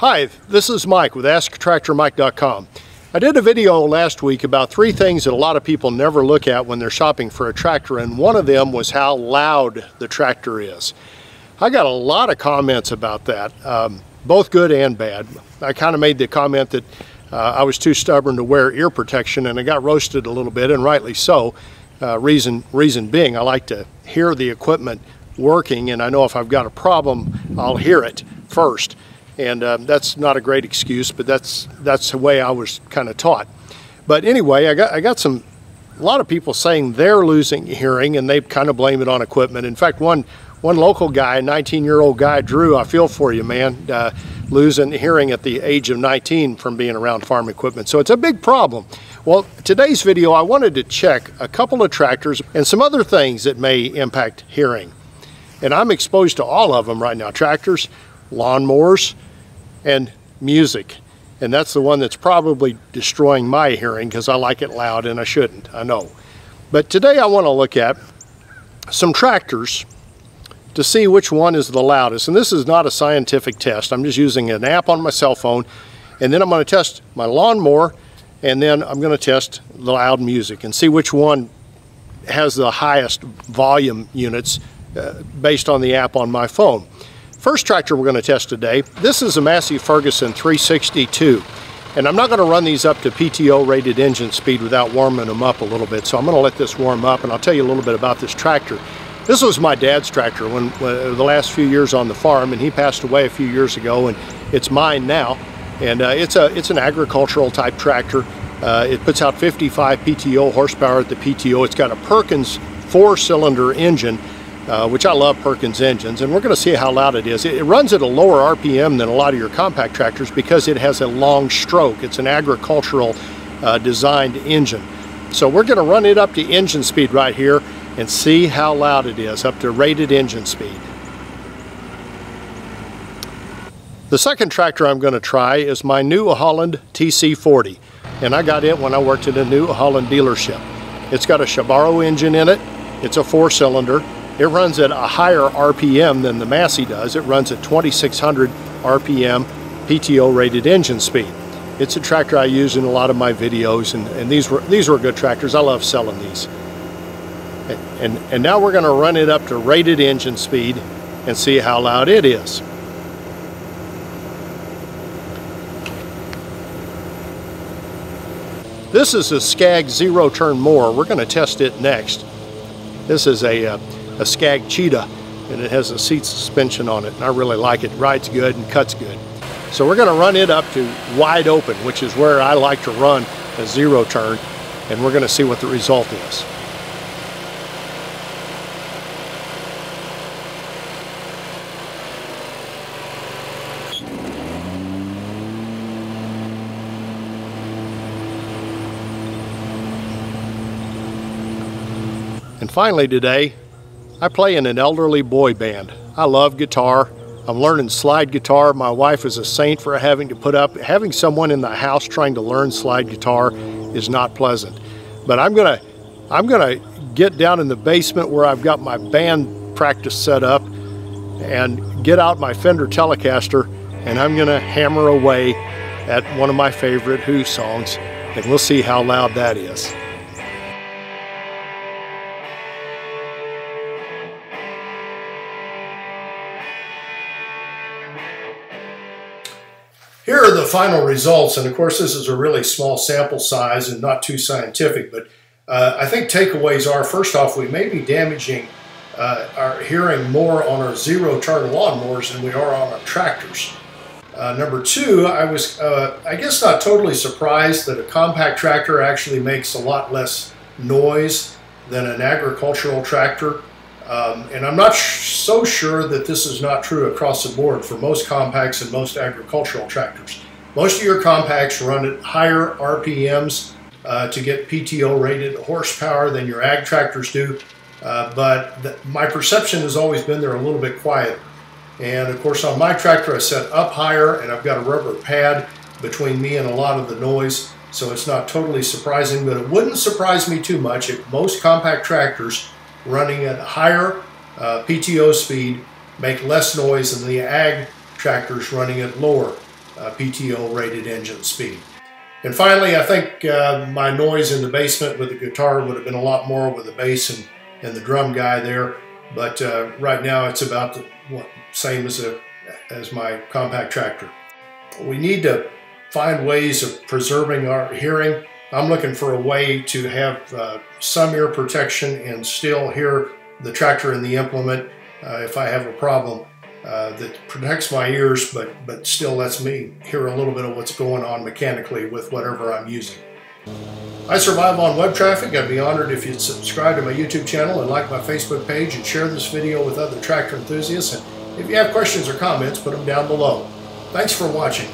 Hi, this is Mike with AskTractorMike.com. I did a video last week about 3 things that a lot of people never look at when they're shopping for a tractor, and one of them was how loud the tractor is. I got a lot of comments about that, both good and bad. I kind of made the comment that I was too stubborn to wear ear protection, and I got roasted a little bit, and rightly so. Reason being, I like to hear the equipment working, and I know if I've got a problem, I'll hear it first. And that's not a great excuse, but that's the way I was kind of taught. But anyway, I got a lot of people saying they're losing hearing, and they kind of blame it on equipment. In fact, one local guy, a 19-year-old guy, Drew, I feel for you, man, losing hearing at the age of 19 from being around farm equipment. So it's a big problem. Well, today's video, I wanted to check a couple of tractors and some other things that may impact hearing. And I'm exposed to all of them right now: tractors, lawnmowers, and music. And that's the one that's probably destroying my hearing because I like it loud, and I shouldn't, I know. But today I want to look at some tractors to see which one is the loudest. And this is not a scientific test. I'm just using an app on my cell phone, and then I'm going to test my lawnmower, and then I'm going to test the loud music and see which one has the highest volume units based on the app on my phone. First tractor we're going to test today, this is a Massey Ferguson 362, and I'm not going to run these up to PTO rated engine speed without warming them up a little bit, so I'm going to let this warm up, and I'll tell you a little bit about this tractor. This was my dad's tractor when the last few years on the farm, and he passed away a few years ago, and it's mine now. And it's an agricultural type tractor. It puts out 55 PTO horsepower at the PTO. It's got a Perkins 4-cylinder engine, which I love Perkins engines, and we're going to see how loud it is. It runs at a lower RPM than a lot of your compact tractors because it has a long stroke. It's an agricultural designed engine. So we're going to run it up to engine speed right here and see how loud it is, up to rated engine speed. The second tractor I'm going to try is my new Holland TC40, and I got it when I worked at a new Holland dealership. It's got a Shabaro engine in it. It's a 4-cylinder. It runs at a higher RPM than the Massey does. It runs at 2600 RPM PTO rated engine speed. It's a tractor I use in a lot of my videos, and these were good tractors. I love selling these. And now we're going to run it up to rated engine speed and see how loud it is. This is a Skag zero-turn mower. We're going to test it next. This is a Skag Cheetah, and it has a seat suspension on it, and I really like it. Rides good and cuts good. So we're going to run it up to wide open, which is where I like to run a zero-turn, and we're going to see what the result is. And finally today, I play in an elderly boy band. I love guitar. I'm learning slide guitar. My wife is a saint for having to put up. Having someone in the house trying to learn slide guitar is not pleasant. But I'm gonna get down in the basement where I've got my band practice set up and get out my Fender Telecaster, and I'm gonna hammer away at one of my favorite Who songs, and we'll see how loud that is. Here are the final results, and of course this is a really small sample size and not too scientific, but I think takeaways are, first off, we may be damaging our hearing more on our zero-turn lawnmowers than we are on our tractors. Number two, I was, I guess, not totally surprised that a compact tractor actually makes a lot less noise than an agricultural tractor. And I'm not so sure that this is not true across the board for most compacts and most agricultural tractors. Most of your compacts run at higher RPMs to get PTO rated horsepower than your ag tractors do, but my perception has always been they're a little bit quieter. And of course on my tractor I set up higher, and I've got a rubber pad between me and a lot of the noise, so it's not totally surprising, but it wouldn't surprise me too much if most compact tractors running at higher PTO speed make less noise than the ag tractors running at lower PTO rated engine speed. And finally, I think my noise in the basement with the guitar would have been a lot more with the bass and the drum guy there. But right now it's about the same as my compact tractor. We need to find ways of preserving our hearing. I'm looking for a way to have some ear protection and still hear the tractor and the implement if I have a problem that protects my ears but still lets me hear a little bit of what's going on mechanically with whatever I'm using. I survive on web traffic. I'd be honored if you'd subscribe to my YouTube channel and like my Facebook page and share this video with other tractor enthusiasts. And if you have questions or comments, put them down below. Thanks for watching.